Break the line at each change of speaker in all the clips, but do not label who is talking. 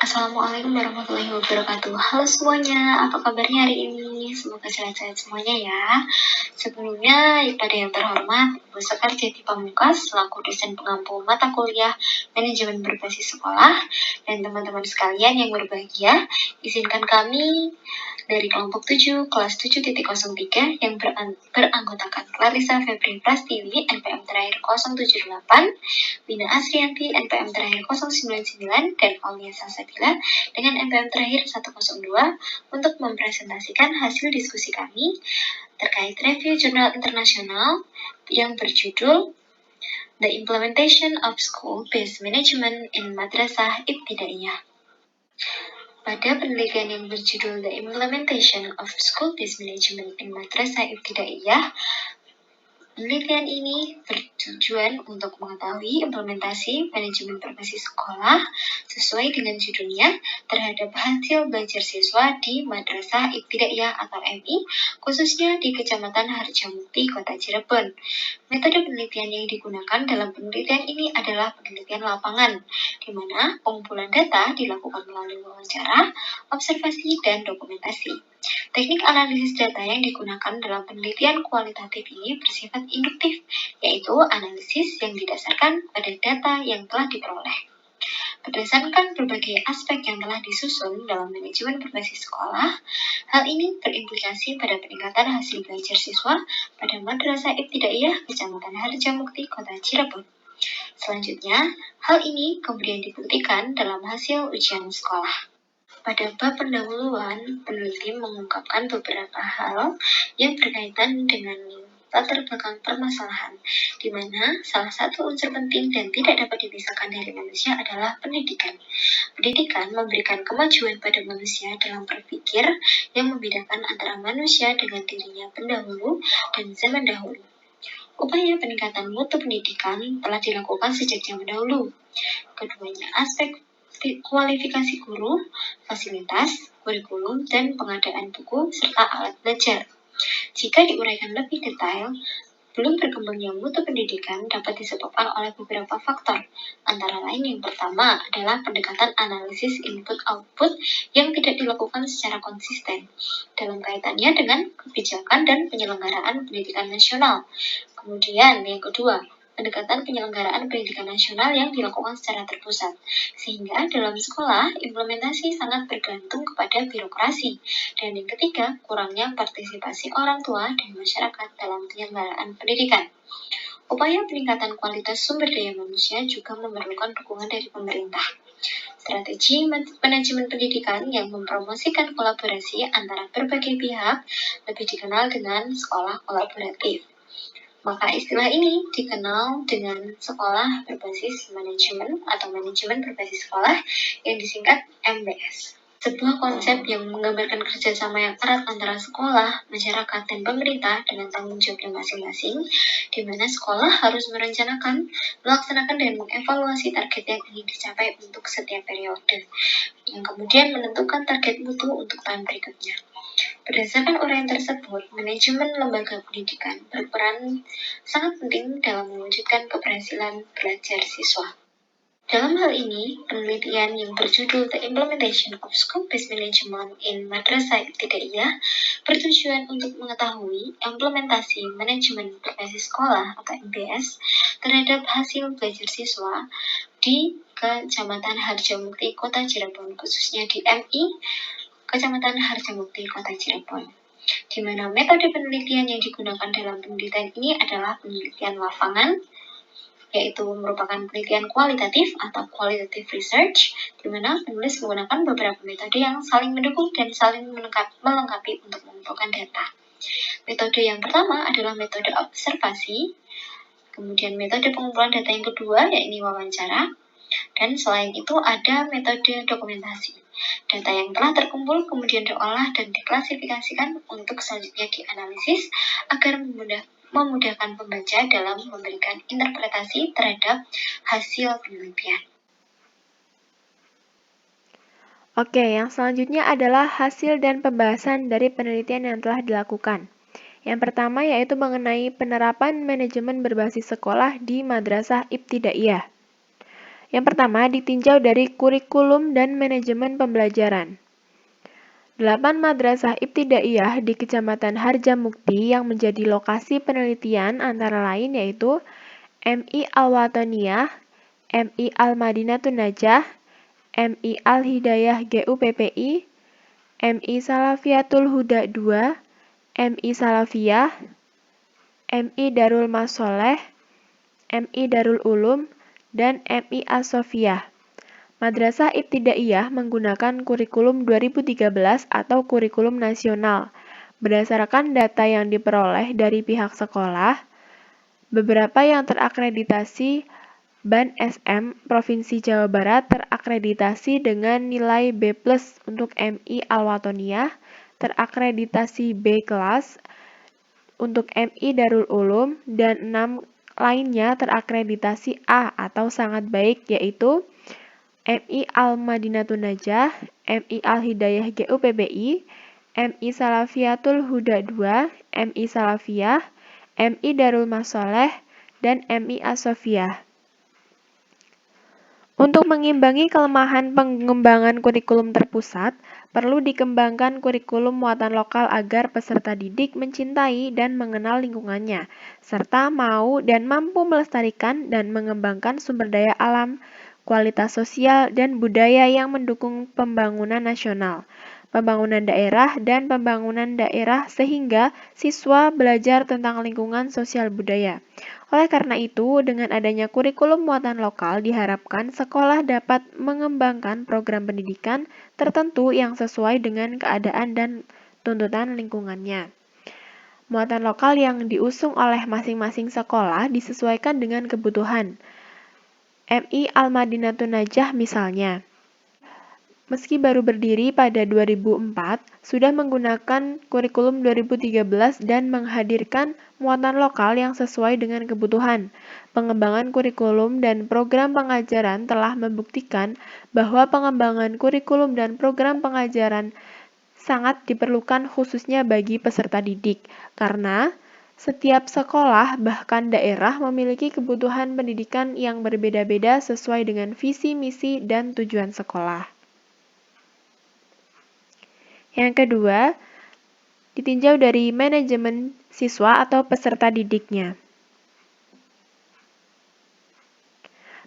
Assalamualaikum warahmatullahi wabarakatuh. Halo semuanya, apa kabarnya hari ini? Semoga sehat-sehat semuanya ya. Sebelumnya, pada yang terhormat, Ibu Sekar Jati Pamungkas selaku dosen pengampu mata kuliah manajemen berbasis sekolah dan teman-teman sekalian yang berbahagia, izinkan kami dari kelompok 7 kelas 7.03 yang beranggotakan Clarissa Febri Prastiwi NPM terakhir 078, Wina Asrianti NPM terakhir 099 dan Aulia Salsabila dengan NPM terakhir 102 untuk mempresentasikan hasil diskusi kami terkait review jurnal internasional yang berjudul The Implementation of School-Based Management in Madrasah Ibtidaiyah. Pada penelitian yang berjudul The Implementation of School-Based Management in Madrasah Ibtidaiyah, penelitian ini bertujuan untuk mengetahui implementasi manajemen berbasis sekolah sesuai dengan judulnya terhadap hasil belajar siswa di Madrasah Ibtidaiyah atau MI, khususnya di Kecamatan Harjamukti, Kota Cirebon. Metode penelitian yang digunakan dalam penelitian ini adalah penelitian lapangan, di mana pengumpulan data dilakukan melalui wawancara, observasi, dan dokumentasi. Teknik analisis data yang digunakan dalam penelitian kualitatif ini bersifat induktif, yaitu analisis yang didasarkan pada data yang telah diperoleh. Berdasarkan berbagai aspek yang telah disusun dalam manajemen berbasis sekolah, hal ini berimplikasi pada peningkatan hasil belajar siswa pada Madrasah Ibtidaiyah Kecamatan Harjamukti, Kota Cirebon. Selanjutnya, hal ini kemudian dibuktikan dalam hasil ujian sekolah. Pada bab pendahuluan, peneliti mengungkapkan beberapa hal yang berkaitan dengan latar belakang permasalahan, di mana salah satu unsur penting dan tidak dapat dipisahkan dari manusia adalah pendidikan. Pendidikan memberikan kemajuan pada manusia dalam berpikir yang membedakan antara manusia dengan dirinya pendahulu dan zaman dahulu. Upaya peningkatan mutu pendidikan telah dilakukan sejak zaman dahulu. Keduanya aspek kualifikasi guru, fasilitas, kurikulum, dan pengadaan buku serta alat belajar. Jika diuraikan lebih detail, belum berkembangnya mutu pendidikan dapat disebabkan oleh beberapa faktor. Antara lain yang pertama adalah pendekatan analisis input-output yang tidak dilakukan secara konsisten dalam kaitannya dengan kebijakan dan penyelenggaraan pendidikan nasional. Kemudian yang kedua, pendekatan penyelenggaraan pendidikan nasional yang dilakukan secara terpusat, sehingga dalam sekolah implementasi sangat bergantung kepada birokrasi. Dan yang ketiga, kurangnya partisipasi orang tua dan masyarakat dalam penyelenggaraan pendidikan. Upaya peningkatan kualitas sumber daya manusia juga memerlukan dukungan dari pemerintah. Strategi manajemen pendidikan yang mempromosikan kolaborasi antara berbagai pihak lebih dikenal dengan sekolah kolaboratif. Maka istilah ini dikenal dengan sekolah berbasis manajemen atau manajemen berbasis sekolah yang disingkat MBS. Sebuah konsep yang menggambarkan kerjasama yang erat antara sekolah, masyarakat, dan pemerintah dengan tanggung jawabnya masing-masing, di mana sekolah harus merencanakan, melaksanakan, dan mengevaluasi target yang ingin dicapai untuk setiap periode, yang kemudian menentukan target mutu untuk tahun berikutnya. Berdasarkan uraian tersebut, manajemen lembaga pendidikan berperan sangat penting dalam mewujudkan keberhasilan belajar siswa. Dalam hal ini, penelitian yang berjudul The Implementation of School-Based Management in Madrasah Ibtidaiyah bertujuan untuk mengetahui implementasi manajemen berbasis sekolah atau MBS terhadap hasil belajar siswa di Kecamatan Harjamukti, Kota Cirebon, khususnya di MI Kecamatan Harjamukti, Kota Cirebon, di mana metode penelitian yang digunakan dalam penelitian ini adalah penelitian lapangan, yaitu merupakan penelitian kualitatif atau qualitative research, di mana penulis menggunakan beberapa metode yang saling mendukung dan saling melengkapi untuk mengumpulkan data. Metode yang pertama adalah metode observasi, kemudian metode pengumpulan data yang kedua yaitu wawancara, dan selain itu ada metode dokumentasi. Data yang telah terkumpul kemudian diolah dan diklasifikasikan untuk selanjutnya dianalisis agar memudahkan pembaca dalam memberikan interpretasi terhadap hasil penelitian.
Oke, yang selanjutnya adalah hasil dan pembahasan dari penelitian yang telah dilakukan. Yang pertama yaitu mengenai penerapan manajemen berbasis sekolah di Madrasah Ibtidaiyah. Yang pertama, ditinjau dari kurikulum dan manajemen pembelajaran. 8 madrasah ibtidaiyah di Kecamatan Harjamukti yang menjadi lokasi penelitian antara lain yaitu MI Al-Wataniyah, MI Al-Madinatun Najah, MI Al-Hidayah GUPPI, MI Salafiyatul Huda II, MI Salafiyah, MI Darul Masoleh, MI Darul Ulum, dan MI As-Sofiyah. Madrasah Ibtidaiyah menggunakan kurikulum 2013 atau kurikulum nasional. Berdasarkan data yang diperoleh dari pihak sekolah, beberapa yang terakreditasi BAN SM Provinsi Jawa Barat terakreditasi dengan nilai B+ untuk MI Al-Watoniyah, terakreditasi B kelas untuk MI Darul Ulum, dan 6 lainnya terakreditasi A atau sangat baik yaitu MI Al-Madinatun Najah, MI Al-Hidayah GUPPI, MI Salafiyatul Huda II, MI Salafiyah, MI Darul Masoleh, dan MI As-Sofiyah. Untuk mengimbangi kelemahan pengembangan kurikulum terpusat, perlu dikembangkan kurikulum muatan lokal agar peserta didik mencintai dan mengenal lingkungannya, serta mau dan mampu melestarikan dan mengembangkan sumber daya alam, kualitas sosial, dan budaya yang mendukung pembangunan nasional, pembangunan daerah, dan pembangunan daerah sehingga siswa belajar tentang lingkungan sosial budaya. Oleh karena itu, dengan adanya kurikulum muatan lokal diharapkan sekolah dapat mengembangkan program pendidikan tertentu yang sesuai dengan keadaan dan tuntutan lingkungannya. Muatan lokal yang diusung oleh masing-masing sekolah disesuaikan dengan kebutuhan. MI Al-Madinatun Najah misalnya, meski baru berdiri pada 2004, sudah menggunakan kurikulum 2013 dan menghadirkan muatan lokal yang sesuai dengan kebutuhan. Pengembangan kurikulum dan program pengajaran telah membuktikan bahwa pengembangan kurikulum dan program pengajaran sangat diperlukan khususnya bagi peserta didik, karena setiap sekolah, bahkan daerah, memiliki kebutuhan pendidikan yang berbeda-beda sesuai dengan visi, misi, dan tujuan sekolah. Yang kedua, ditinjau dari manajemen siswa atau peserta didiknya.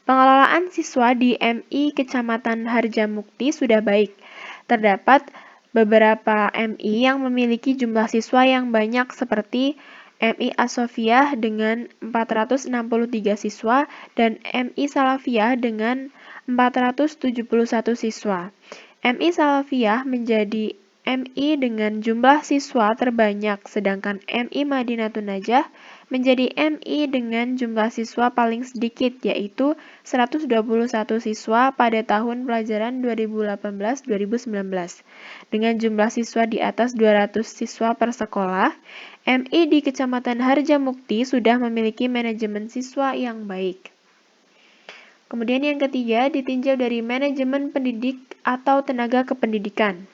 Pengelolaan siswa di MI Kecamatan Harjamukti sudah baik. Terdapat beberapa MI yang memiliki jumlah siswa yang banyak seperti MI As-Sofiyah dengan 463 siswa dan MI Salafiyah dengan 471 siswa. MI Salafiyah menjadi MI dengan jumlah siswa terbanyak, sedangkan MI Madinatun Najah menjadi MI dengan jumlah siswa paling sedikit, yaitu 121 siswa pada tahun pelajaran 2018-2019. Dengan jumlah siswa di atas 200 siswa per sekolah, MI di Kecamatan Harjamukti sudah memiliki manajemen siswa yang baik. Kemudian yang ketiga, ditinjau dari manajemen pendidik atau tenaga kependidikan.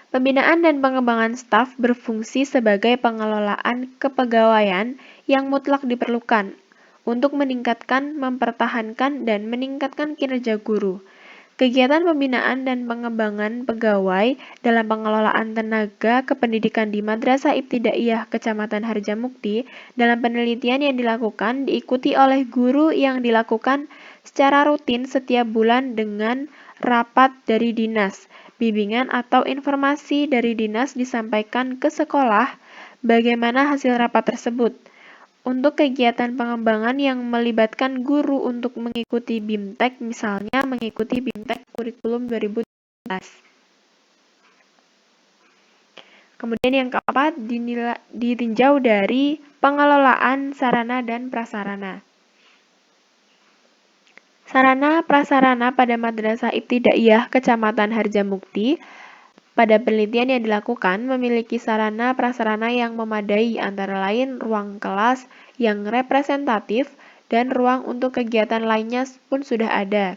Pembinaan dan pengembangan staf berfungsi sebagai pengelolaan kepegawaian yang mutlak diperlukan untuk meningkatkan, mempertahankan, dan meningkatkan kinerja guru. Kegiatan pembinaan dan pengembangan pegawai dalam pengelolaan tenaga kependidikan di Madrasah Ibtidaiyah Kecamatan Harjamukti dalam penelitian yang dilakukan diikuti oleh guru yang dilakukan secara rutin setiap bulan dengan rapat dari dinas. Bimbingan atau informasi dari dinas disampaikan ke sekolah bagaimana hasil rapat tersebut. Untuk kegiatan pengembangan yang melibatkan guru untuk mengikuti BIMTEK, misalnya mengikuti BIMTEK Kurikulum 2013. Kemudian yang keempat, ditinjau dari pengelolaan sarana dan prasarana. Sarana prasarana pada Madrasah Ibtidaiyah Kecamatan Harjamukti pada penelitian yang dilakukan memiliki sarana prasarana yang memadai, antara lain ruang kelas yang representatif dan ruang untuk kegiatan lainnya pun sudah ada.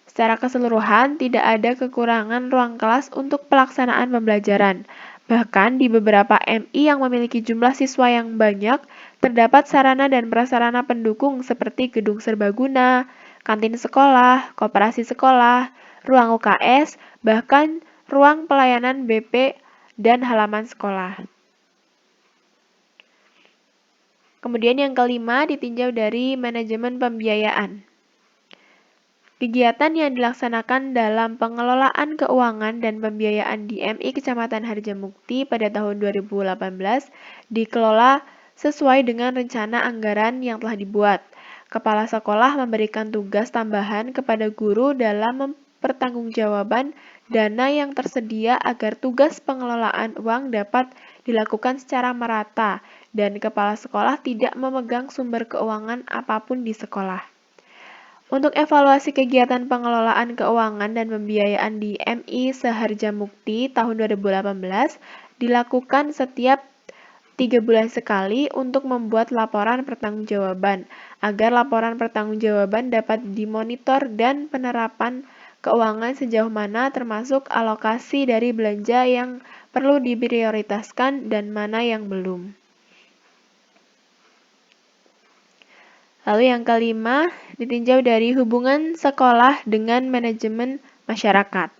Secara keseluruhan tidak ada kekurangan ruang kelas untuk pelaksanaan pembelajaran. Bahkan di beberapa MI yang memiliki jumlah siswa yang banyak, terdapat sarana dan prasarana pendukung seperti gedung serbaguna, kantin sekolah, koperasi sekolah, ruang UKS, bahkan ruang pelayanan BP dan halaman sekolah. Kemudian yang kelima ditinjau dari manajemen pembiayaan. Kegiatan yang dilaksanakan dalam pengelolaan keuangan dan pembiayaan di MI Kecamatan Harjamukti pada tahun 2018 dikelola sesuai dengan rencana anggaran yang telah dibuat. Kepala sekolah memberikan tugas tambahan kepada guru dalam mempertanggungjawabkan dana yang tersedia agar tugas pengelolaan uang dapat dilakukan secara merata dan kepala sekolah tidak memegang sumber keuangan apapun di sekolah. Untuk evaluasi kegiatan pengelolaan keuangan dan pembiayaan di MI Seharjamukti tahun 2018 dilakukan setiap 3 bulan sekali untuk membuat laporan pertanggungjawaban, agar laporan pertanggungjawaban dapat dimonitor dan penerapan keuangan sejauh mana termasuk alokasi dari belanja yang perlu diprioritaskan dan mana yang belum. Lalu yang kelima, ditinjau dari hubungan sekolah dengan manajemen masyarakat.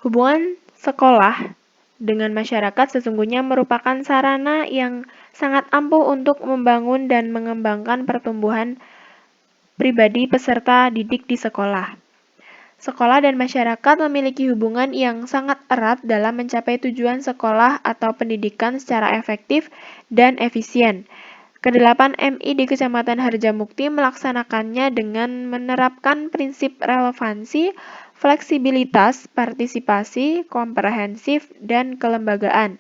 Hubungan sekolah dengan masyarakat sesungguhnya merupakan sarana yang sangat ampuh untuk membangun dan mengembangkan pertumbuhan pribadi peserta didik di sekolah. Sekolah dan masyarakat memiliki hubungan yang sangat erat dalam mencapai tujuan sekolah atau pendidikan secara efektif dan efisien. Kedelapan MI di Kecamatan Harjamukti melaksanakannya dengan menerapkan prinsip relevansi, fleksibilitas, partisipasi, komprehensif, dan kelembagaan.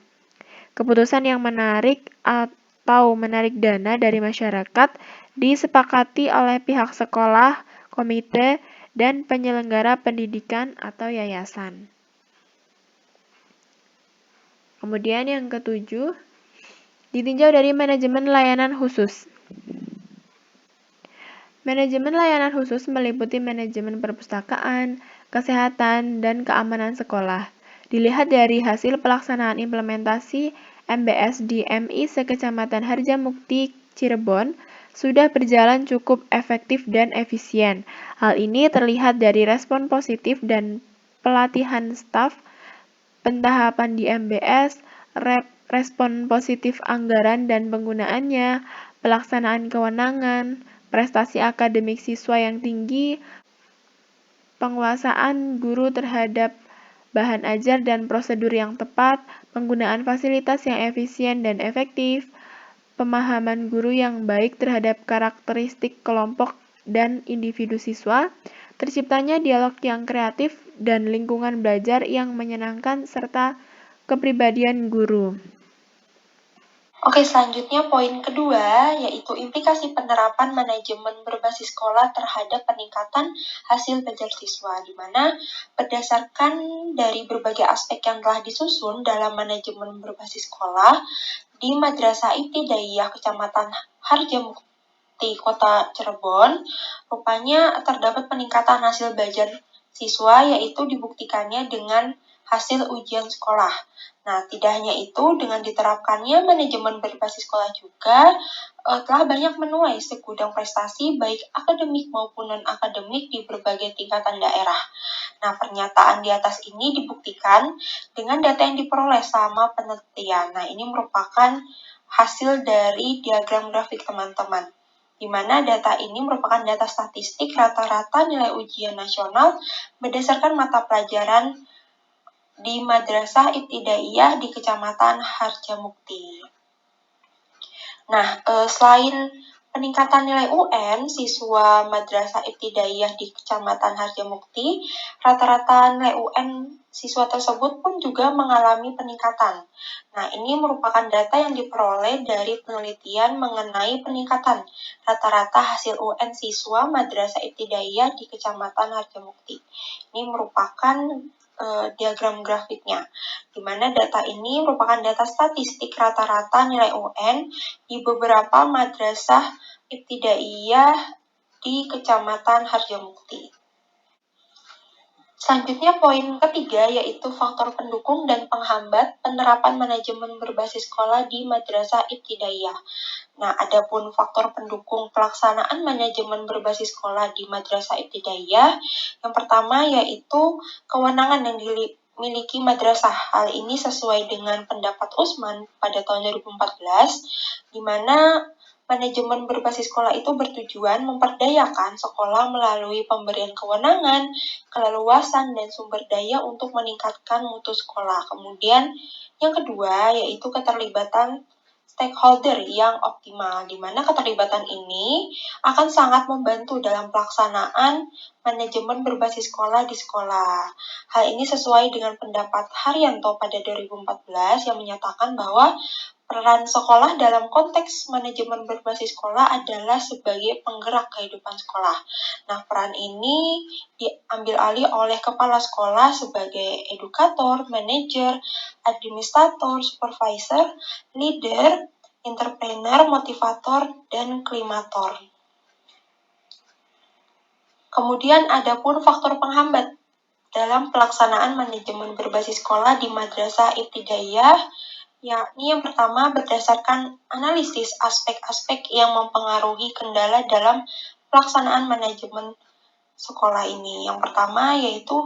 Keputusan yang menarik atau menarik dana dari masyarakat disepakati oleh pihak sekolah, komite, dan penyelenggara pendidikan atau yayasan. Kemudian yang ketujuh, ditinjau dari manajemen layanan khusus. Manajemen layanan khusus meliputi manajemen perpustakaan, kesehatan, dan keamanan sekolah. Dilihat dari hasil pelaksanaan implementasi MBS di MI Sekecamatan Harjamukti, Cirebon, sudah berjalan cukup efektif dan efisien. Hal ini terlihat dari respon positif dan pelatihan staf, pentahapan di MBS, respon positif anggaran dan penggunaannya, pelaksanaan kewenangan, prestasi akademik siswa yang tinggi, penguasaan guru terhadap bahan ajar dan prosedur yang tepat, penggunaan fasilitas yang efisien dan efektif, pemahaman guru yang baik terhadap karakteristik kelompok dan individu siswa, terciptanya dialog yang kreatif dan lingkungan belajar yang menyenangkan serta kepribadian guru.
Oke, selanjutnya poin kedua, yaitu implikasi penerapan manajemen berbasis sekolah terhadap peningkatan hasil belajar siswa, di mana berdasarkan dari berbagai aspek yang telah disusun dalam manajemen berbasis sekolah, di Madrasah Ibtidaiyah Kecamatan Harjamukti, Kota Cirebon, rupanya terdapat peningkatan hasil belajar siswa, yaitu dibuktikannya dengan hasil ujian sekolah. Nah, tidak hanya itu, dengan diterapkannya manajemen berbasis sekolah juga telah banyak menuai segudang prestasi baik akademik maupun non-akademik di berbagai tingkatan daerah. Nah, pernyataan di atas ini dibuktikan dengan data yang diperoleh selama penelitian. Nah, ini merupakan hasil dari diagram grafik teman-teman, di mana data ini merupakan data statistik rata-rata nilai ujian nasional berdasarkan mata pelajaran di Madrasah Ibtidaiyah di Kecamatan Harjamukti. Nah, selain peningkatan nilai UN, siswa Madrasah Ibtidaiyah di Kecamatan Harjamukti, rata-rata nilai UN siswa tersebut pun juga mengalami peningkatan. Nah, ini merupakan data yang diperoleh dari penelitian mengenai peningkatan rata-rata hasil UN siswa Madrasah Ibtidaiyah di Kecamatan Harjamukti. Ini merupakan diagram grafiknya, di mana data ini merupakan data statistik rata-rata nilai UN di beberapa madrasah ibtidaiyah di Kecamatan Harjamukti. Selanjutnya poin ketiga yaitu faktor pendukung dan penghambat penerapan manajemen berbasis sekolah di madrasah ibtidaiyah. Nah, adapun faktor pendukung pelaksanaan manajemen berbasis sekolah di madrasah ibtidaiyah, yang pertama yaitu kewenangan yang dimiliki madrasah. Hal ini sesuai dengan pendapat Utsman pada tahun 2014, di mana manajemen berbasis sekolah itu bertujuan memperdayakan sekolah melalui pemberian kewenangan, keleluasan, dan sumber daya untuk meningkatkan mutu sekolah. Kemudian yang kedua yaitu keterlibatan stakeholder yang optimal, di mana keterlibatan ini akan sangat membantu dalam pelaksanaan manajemen berbasis sekolah di sekolah. Hal ini sesuai dengan pendapat Haryanto pada 2014 yang menyatakan bahwa peran sekolah dalam konteks manajemen berbasis sekolah adalah sebagai penggerak kehidupan sekolah. Nah, peran ini diambil alih oleh kepala sekolah sebagai edukator, manajer, administrator, supervisor, leader, entrepreneur, motivator, dan klimator. Kemudian ada pun faktor penghambat dalam pelaksanaan manajemen berbasis sekolah di madrasah ibtidaiyah, yakni yang pertama berdasarkan analisis aspek-aspek yang mempengaruhi kendala dalam pelaksanaan manajemen sekolah ini. Yang pertama yaitu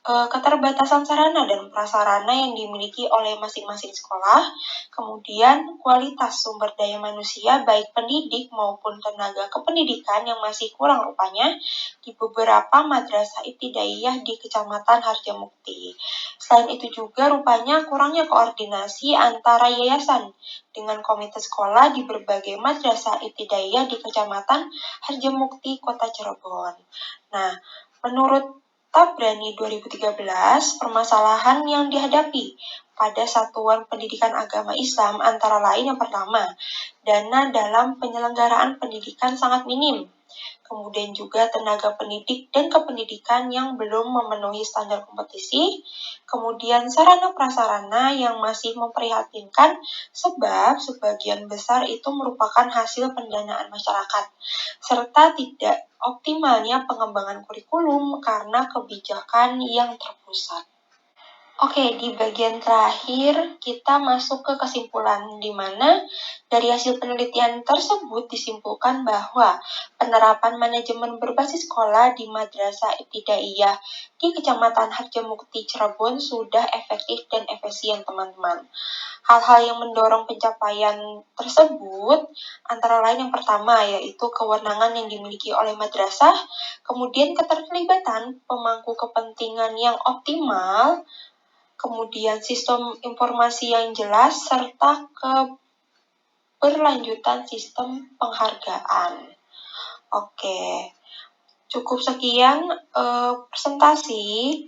keterbatasan sarana dan prasarana yang dimiliki oleh masing-masing sekolah, kemudian kualitas sumber daya manusia baik pendidik maupun tenaga kependidikan yang masih kurang rupanya di beberapa madrasah ibtidaiyah di Kecamatan Harjamukti. Selain itu juga rupanya kurangnya koordinasi antara yayasan dengan komite sekolah di berbagai madrasah ibtidaiyah di Kecamatan Harjamukti, Kota Cirebon. Nah, menurut Tabrani 2013, permasalahan yang dihadapi pada Satuan Pendidikan Agama Islam antara lain yang pertama, dana dalam penyelenggaraan pendidikan sangat minim. Kemudian juga tenaga pendidik dan kependidikan yang belum memenuhi standar kompetisi, kemudian sarana prasarana yang masih memprihatinkan sebab sebagian besar itu merupakan hasil pendanaan masyarakat, serta tidak optimalnya pengembangan kurikulum karena kebijakan yang terpusat. Oke, di bagian terakhir kita masuk ke kesimpulan di mana dari hasil penelitian tersebut disimpulkan bahwa penerapan manajemen berbasis sekolah di madrasah ibtidaiyah di Kecamatan Harjamukti Cirebon sudah efektif dan efisien, teman-teman. Hal-hal yang mendorong pencapaian tersebut antara lain yang pertama yaitu kewenangan yang dimiliki oleh madrasah, kemudian keterlibatan pemangku kepentingan yang optimal, kemudian sistem informasi yang jelas, serta keberlanjutan sistem penghargaan. Oke, cukup sekian presentasi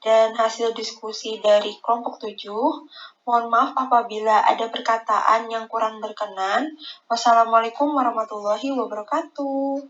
dan hasil diskusi dari kelompok 7. Mohon maaf apabila ada perkataan yang kurang berkenan. Wassalamualaikum warahmatullahi wabarakatuh.